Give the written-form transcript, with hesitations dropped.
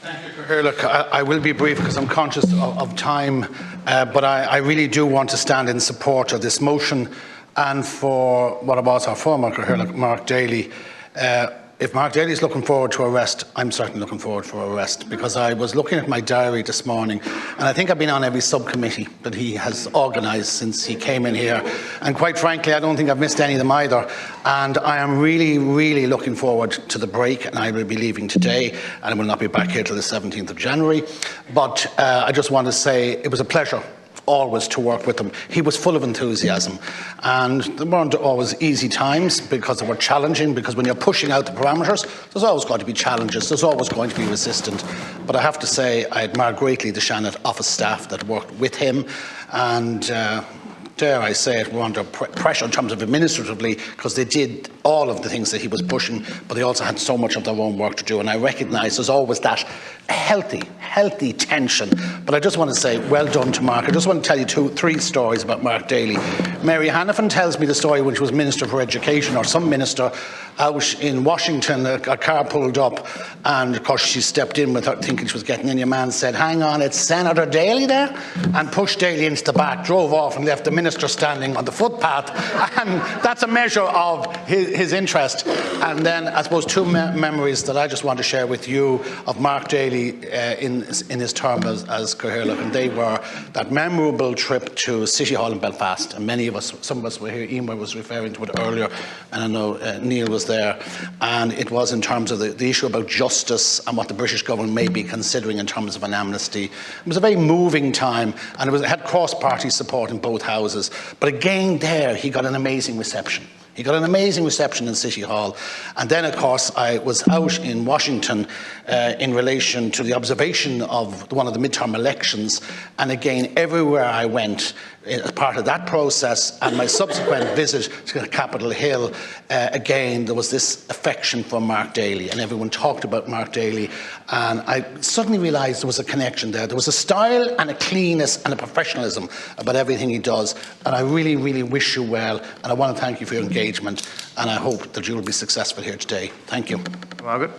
Thank you, Cathaoirleach. I will be brief because I'm conscious of time, but I really do want to stand in support of this motion and for what was our former Cathaoirleach, Mark Daly. If Mark Daly is looking forward to arrest, I'm certainly looking forward for arrest, because I was looking at my diary this morning and I think I've been on every subcommittee that he has organised since he came in here, and quite frankly I don't think I've missed any of them either, and I am really looking forward to the break, and I will be leaving today and I will not be back here till the 17th of January, but I just want to say it was a pleasure always to work with him. He was full of enthusiasm, and there weren't always easy times because they were challenging, because when you're pushing out the parameters there's always going to be challenges, there's always going to be resistance, but I have to say I admire greatly the Shannon office staff that worked with him, and dare I say it, were under pressure in terms of administratively, because they did all of the things that he was pushing, but they also had so much of their own work to do, and I recognise there's always that healthy tension. But I just want to say well done to Mark. I just want to tell you three stories about Mark Daly. Mary Hannafin tells me the story when she was Minister for Education, or some minister, out in Washington. A car pulled up, and of course she stepped in without thinking she was getting in. Your man said, "Hang on, it's Senator Daly there," and pushed Daly into the back, drove off and left the minister standing on the footpath, and that's a measure of his interest. And then I suppose two memories that I just want to share with you of Mark Daly in his term as Cathaoirleach, and they were that memorable trip to City Hall in Belfast, and many of us, some of us were here, Emer was referring to it earlier, and I know Neil was there, and it was in terms of the issue about justice and what the British government may be considering in terms of an amnesty. It was a very moving time, and it had cross-party support in both houses, but again there he got an amazing reception. He got an amazing reception in City Hall. And then, of course, I was out in Washington in relation to the observation of one of the midterm elections. And again, everywhere I went, as part of that process and my subsequent visit to Capitol Hill, again, there was this affection for Mark Daly, and everyone talked about Mark Daly. And I suddenly realised there was a connection there. There was a style and a cleanness and a professionalism about everything he does. And I really wish you well. And I want to thank you for your engagement. And I hope that you will be successful here today. Thank you. Margaret.